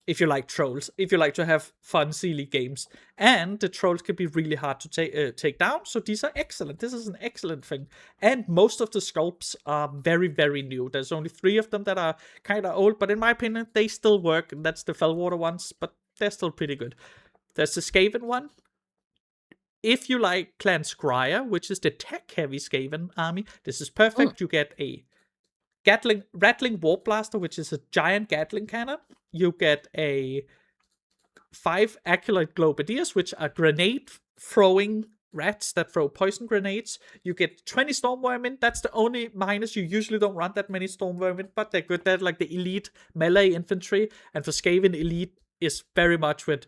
Speaker 2: If you like trolls. If you like to have fun, silly games. And the trolls can be really hard to take down. So these are excellent. This is an excellent thing. And most of the sculpts are very, very new. There's only 3 of them that are kind of old. But in my opinion, they still work. That's the Fellwater ones. But they're still pretty good. There's the Skaven one. If you like Clan Scryer, which is the tech-heavy Skaven army, this is perfect. You get a Rattling Warp Blaster, which is a giant Gatling cannon. You get a 5 Acolyte Globadiers, which are grenade-throwing rats that throw poison grenades. You get 20 Stormvermin. That's the only minus. You usually don't run that many Stormvermin, but they're good. They're like the elite melee infantry. And for Skaven, elite is very much with,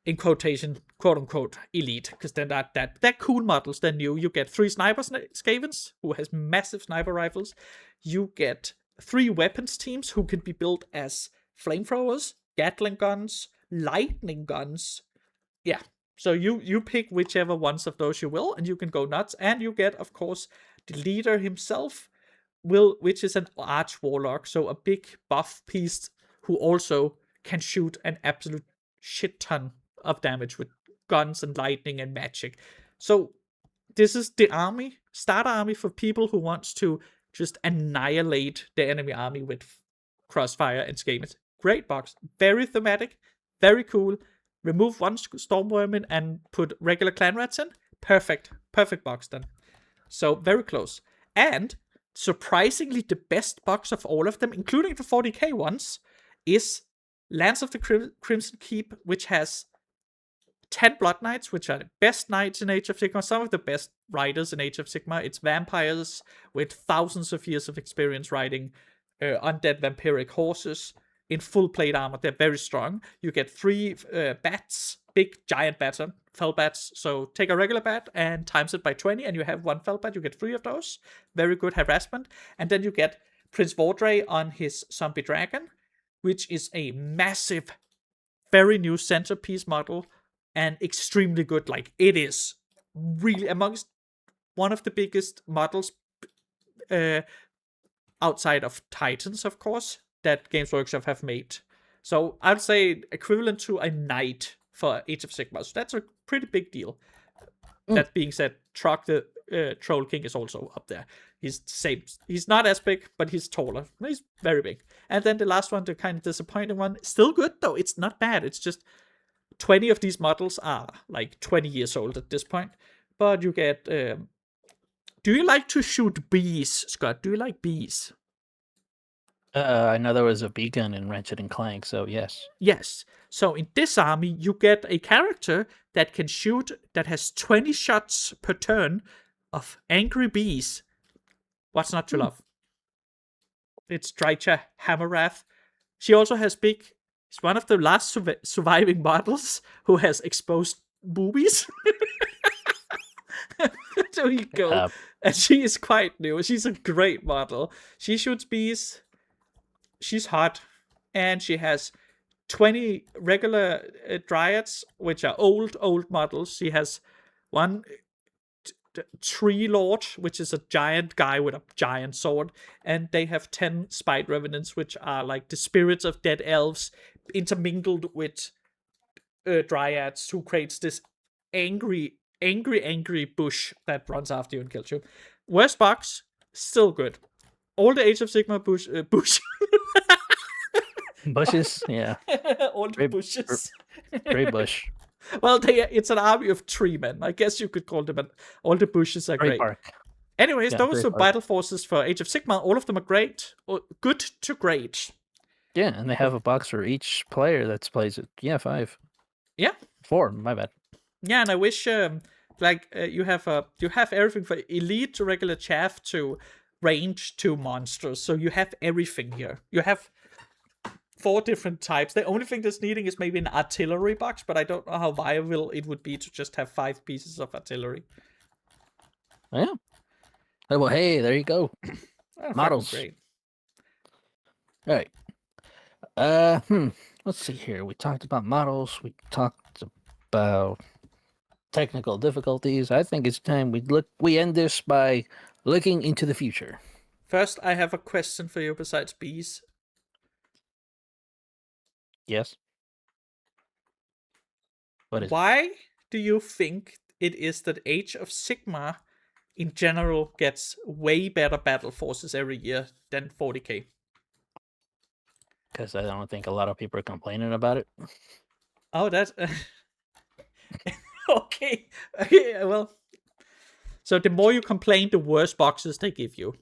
Speaker 2: in quotation, quote-unquote, elite. Because they're not they're cool models. They're new. You get 3 Sniper Skavens, who has massive sniper rifles. You get 3 weapons teams who can be built as flamethrowers, Gatling guns, lightning guns. Yeah, so you pick whichever ones of those you will, and you can go nuts. And you get, of course, the leader himself, which is an arch warlock, so a big buff piece who also can shoot an absolute shit ton of damage with guns and lightning and magic. So this is the starter army for people who wants to just annihilate the enemy army with Crossfire and Skaven. Great box. Very thematic. Very cool. Remove 1 Stormvermin and put regular clan rats in. Perfect. Perfect box then. So very close. And surprisingly, the best box of all of them, including the 40k ones, is Lands of the Crimson Keep, which has 10 Blood Knights, which are the best knights in Age of Sigmar, some of the best riders in Age of Sigmar. It's vampires with thousands of years of experience riding undead vampiric horses in full plate armor. They're very strong. You get 3 bats, big giant bats, fell bats. So take a regular bat and times it by 20, and you have 1 fell bat. You get 3 of those. Very good harassment. And then you get Prince Vordre on his zombie dragon, which is a massive, very new centerpiece model and extremely good. Like, it is really amongst one of the biggest models outside of Titans, of course, that Games Workshop have made. So I'd say equivalent to a knight for Age of Sigmar. So that's a pretty big deal. That being said, Trog the Troll King is also up there. He's the same. He's not as big, but he's taller. He's very big. And then the last one, the kind of disappointing one, still good though. It's not bad. It's just 20 of these models are like 20 years old at this point. But you get... do you like to shoot bees, Scott? Do you like bees?
Speaker 1: I know there was a beacon in Ratchet and Clank, so yes.
Speaker 2: Yes. So in this army, you get a character that can shoot, that has 20 shots per turn of angry bees. What's not to love? It's Drycha Hammerwrath. She also has she's one of the last surviving models who has exposed boobies. There you go. And she is quite new. She's a great model. She shoots bees. She's hot. And she has 20 regular dryads, which are old models. She has one Tree Lord, which is a giant guy with a giant sword. And they have 10 Spite Revenants, which are like the spirits of dead elves intermingled with dryads, who creates this angry bush that runs after you and kills you. Worst box, still good. All the Age of Sigmar bush.
Speaker 1: Bushes, yeah.
Speaker 2: All the bushes.
Speaker 1: Great bush.
Speaker 2: Well, it's an army of tree men. I guess you could call them. All the bushes are great.
Speaker 1: Park.
Speaker 2: Anyways, those are battle forces for Age of Sigmar. All of them are great. Good to great.
Speaker 1: Yeah, and they have a box for each player that plays it. Yeah, 5.
Speaker 2: Yeah.
Speaker 1: 4, my bad.
Speaker 2: Yeah, and I wish you have everything for elite to regular chaff to range to monsters. So you have everything here. You have 4 different types. The only thing that's needing is maybe an artillery box, but I don't know how viable it would be to just have 5 pieces of artillery.
Speaker 1: Yeah. Well, hey, there you go. Models.
Speaker 2: Great.
Speaker 1: All right. Let's see here. We talked about models. We talked about technical difficulties. I think it's time we end this by looking into the future.
Speaker 2: First, I have a question for you besides bees.
Speaker 1: Yes. What is
Speaker 2: Why do you think it is that Age of Sigmar in general gets way better battle forces every year than 40k?
Speaker 1: Because I don't think a lot of people are complaining about it.
Speaker 2: Oh, that's... Okay, well... So the more you complain, the worse boxes they give you.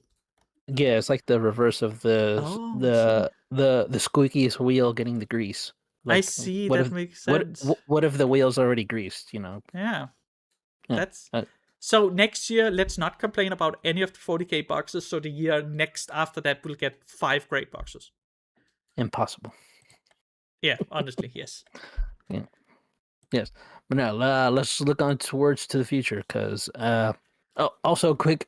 Speaker 1: Yeah, it's like the reverse of the squeakiest wheel getting the grease. Like,
Speaker 2: I see, that makes sense.
Speaker 1: What if the wheel's already greased,
Speaker 2: Yeah. That's... So next year, let's not complain about any of the 40k boxes, so the year next after that we'll get 5 great boxes.
Speaker 1: Impossible.
Speaker 2: Yeah, honestly, yes.
Speaker 1: Yeah. Yes. But now, let's look on towards to the future, because... also, quick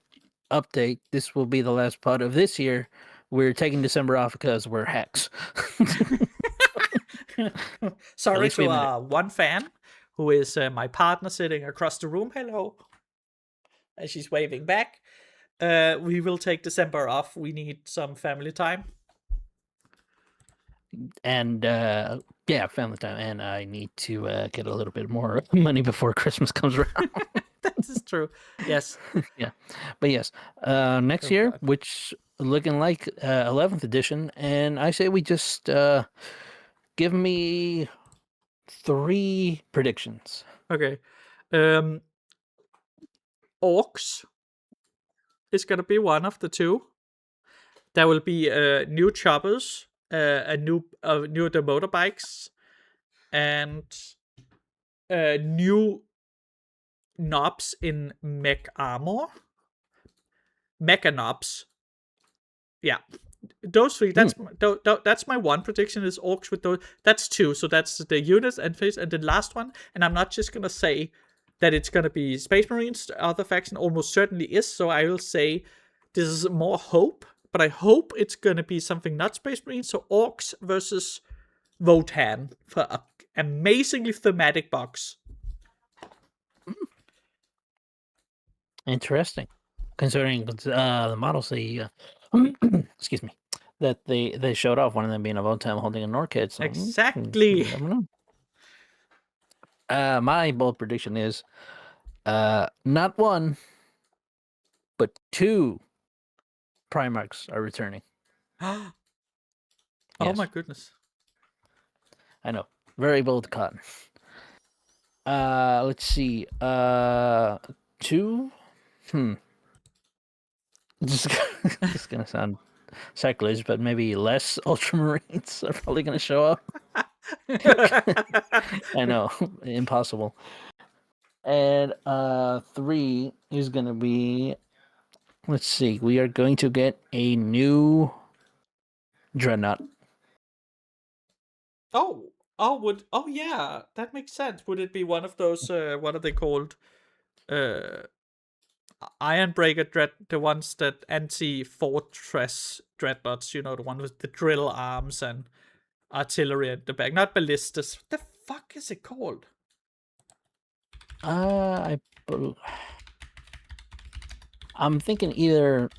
Speaker 1: update. This will be the last pod of this year. We're taking December off because we're hacks.
Speaker 2: Sorry to one fan, who is my partner sitting across the room. Hello. And she's waving back. We will take December off. We need some family time.
Speaker 1: And family time. And I need to get a little bit more money before Christmas comes around.
Speaker 2: That is true. Yes.
Speaker 1: Yeah. But yes, next year,
Speaker 2: God.
Speaker 1: which looking like 11th edition, and I say we just give me 3 predictions.
Speaker 2: Okay. Orcs is going to be one of the 2. There will be new choppers, new the motorbikes, and new knobs in mech armor. Mecha knobs. Yeah. Those three, that's my one prediction is orcs with those. That's two, so that's the units and face, and the last one, and I'm not just gonna say that it's gonna be Space Marines. The other faction almost certainly is, so I will say this is more hope, but I hope it's gonna be something not Space Marines, so orcs versus Votan for an amazingly thematic box.
Speaker 1: Interesting, considering the models they excuse me, that they showed off, one of them being a Votam holding a Norkid. So,
Speaker 2: exactly.
Speaker 1: I don't know. My bold prediction is not one, but 2 Primarchs are returning.
Speaker 2: Oh
Speaker 1: Yes.
Speaker 2: my goodness.
Speaker 1: I know. Very bold cotton. Let's see. 2? This is gonna sound sacrilege, but maybe less Ultramarines are probably gonna show up. I know, impossible. And 3 is gonna be. Let's see. We are going to get a new Dreadnought.
Speaker 2: Oh yeah, that makes sense. Would it be one of those? What are they called? Ironbreaker the ones that anti-fortress dreadnoughts. You know, the one with the drill arms and artillery at the back. Not ballistas. What the fuck is it called?
Speaker 1: I'm thinking either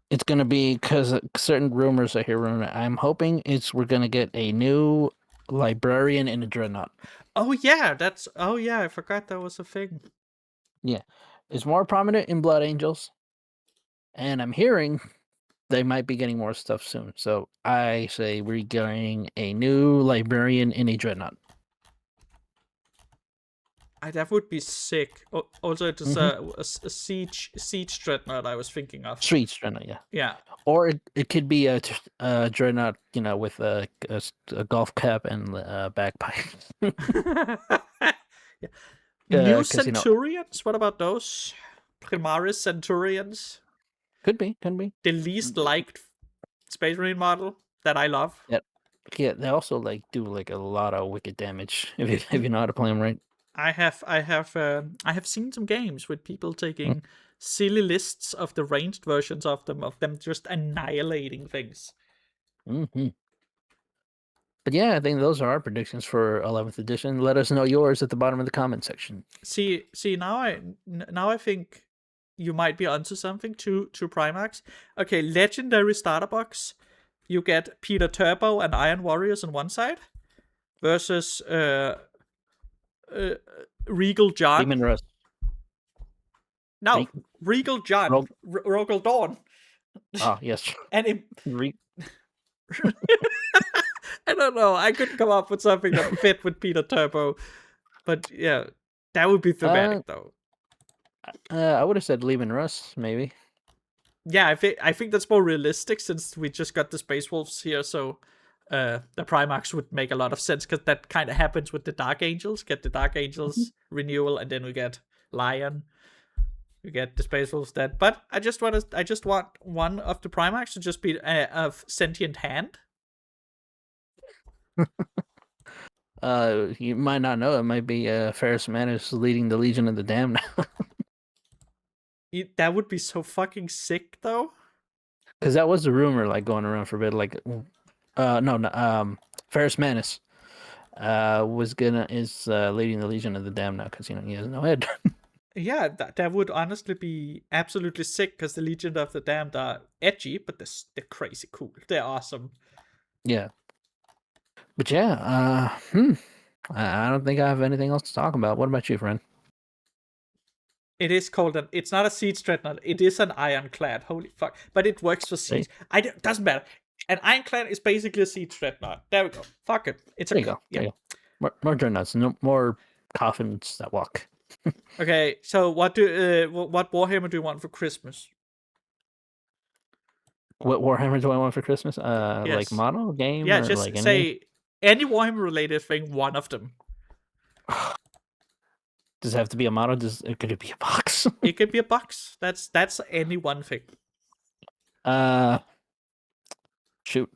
Speaker 1: it's gonna be, because certain rumors I hear. I'm hoping we're gonna get a new librarian in a dreadnought.
Speaker 2: Oh yeah, I forgot that was a thing.
Speaker 1: Yeah, it's more prominent in Blood Angels, and I'm hearing they might be getting more stuff soon. So I say we're getting a new librarian in a dreadnought.
Speaker 2: That would be sick. Also, it is a siege dreadnought I was thinking of.
Speaker 1: Siege dreadnought, yeah.
Speaker 2: Yeah.
Speaker 1: Or it could be a dreadnought, with a golf cap and bagpipes.
Speaker 2: Yeah. New Centurions? What about those? Primaris Centurions?
Speaker 1: Could be.
Speaker 2: The least liked Space Marine model that I love.
Speaker 1: Yeah, they also do a lot of wicked damage if you know how to play them right.
Speaker 2: I have seen some games with people taking silly lists of the ranged versions of them just annihilating things.
Speaker 1: Mm-hmm. But yeah, I think those are our predictions for 11th edition. Let us know yours at the bottom of the comment section.
Speaker 2: See, now I think you might be onto something. Two Primarchs. Okay, legendary starter box. You get Peter Turbo and Iron Warriors on one side versus Regal John.
Speaker 1: Demon Rust.
Speaker 2: No, Regal John. Rogal Dawn.
Speaker 1: Oh, yes.
Speaker 2: And I don't know. I couldn't come up with something that fit with Peter Turbo. But yeah, that would be thematic though.
Speaker 1: I would have said Lehman Russ, maybe.
Speaker 2: Yeah, I think that's more realistic since we just got the Space Wolves here, so the Primarchs would make a lot of sense because that kind of happens with the Dark Angels. Get the Dark Angels renewal, and then we get Lion. We get the Space Wolves dead. But I just want one of the Primarchs to just be a sentient hand.
Speaker 1: You might not know. It might be Ferrus Manus leading the Legion of the Damned now.
Speaker 2: That would be so fucking sick, though.
Speaker 1: Because that was the rumor, going around for a bit. Ferrus Manus is leading the Legion of the Damned now because he has no head.
Speaker 2: Yeah, that would honestly be absolutely sick because the Legion of the Damned are edgy, but they're crazy cool. They're awesome.
Speaker 1: Yeah. But yeah, I don't think I have anything else to talk about. What about you, friend?
Speaker 2: It is called it's not a siege dreadnought. It is an ironclad. Holy fuck! But it works for siege. Doesn't matter. An ironclad is basically a siege dreadnought. There we go. Fuck it. There you go.
Speaker 1: Yeah. More dreadnoughts. No more coffins that walk.
Speaker 2: Okay. So what Warhammer do you want for Christmas?
Speaker 1: What Warhammer do I want for Christmas?
Speaker 2: Yes.
Speaker 1: Like model game?
Speaker 2: Yeah, just say any Warhammer related thing. One of them.
Speaker 1: Does it have to be a model? Could it be a box?
Speaker 2: It could be a box. That's any one thing.
Speaker 1: Shoot.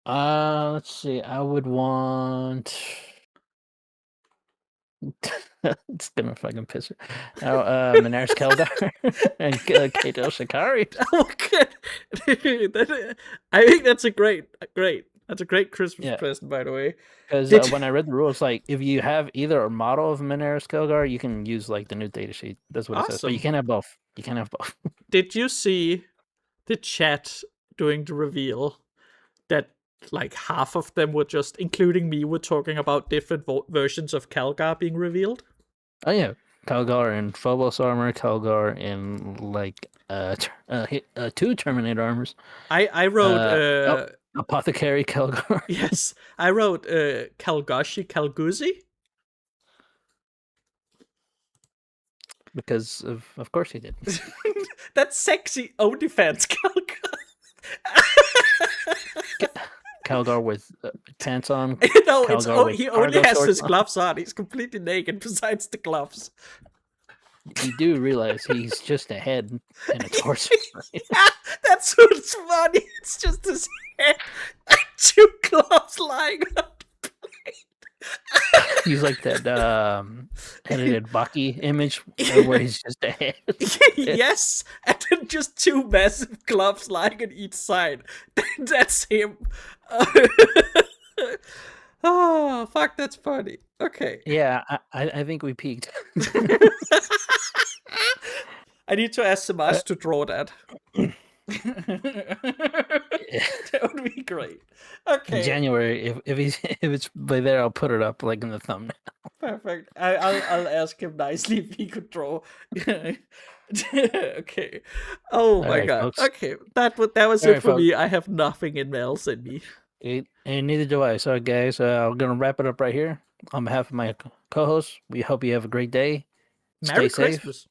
Speaker 1: Let's see. I would want. It's gonna fucking piss me. Minaris Keldar and Kato Shikari.
Speaker 2: Okay. I think that's a great. That's a great Christmas present, by the way.
Speaker 1: Because when I read the rules, like if you have either a model of Minaris Keldar, you can use like the new data sheet. That's what it says. But you can't have both. You can't have both.
Speaker 2: Did you see the chat during the reveal? That like half of them were just, including me, were talking about different versions of Calgar being revealed.
Speaker 1: Oh yeah, Calgar in Phobos armor, Calgar in like 2 Terminator armors.
Speaker 2: I wrote
Speaker 1: Apothecary Calgar.
Speaker 2: Yes, I wrote Calguzi.
Speaker 1: Because of course he did.
Speaker 2: That's sexy OnlyFans Calgar.
Speaker 1: Calgar with pants on.
Speaker 2: No, he only has his gloves on. He's completely naked besides the gloves.
Speaker 1: You do realize he's just a head and a torso. Right?
Speaker 2: Yeah, that's what's funny. It's just his head and 2 gloves lying on the plate.
Speaker 1: He's like that edited Baki image where he's just a head.
Speaker 2: Yes, and then just 2 massive gloves lying on each side. That's him. Oh, fuck, that's funny. Okay.
Speaker 1: Yeah, I think we peaked.
Speaker 2: I need to ask Samash to draw that. That would be great. Okay.
Speaker 1: In January, if it's by there, I'll put it up like in the thumbnail.
Speaker 2: Perfect. I'll ask him nicely if he could draw. Okay. Oh my god. Folks. Okay. That was it for me. I have nothing else in me.
Speaker 1: And neither do I. So guys, I'm gonna wrap it up right here. On behalf of my co-hosts, we hope you have a great day.
Speaker 2: Merry Christmas.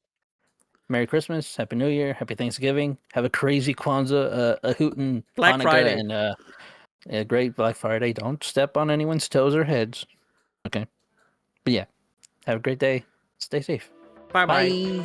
Speaker 1: Merry Christmas, Happy New Year, Happy Thanksgiving. Have a crazy Kwanzaa, a hootin'
Speaker 2: Black
Speaker 1: Hanukkah,
Speaker 2: Friday,
Speaker 1: and a great Black Friday. Don't step on anyone's toes or heads. Okay, but yeah, have a great day. Stay safe.
Speaker 2: Bye.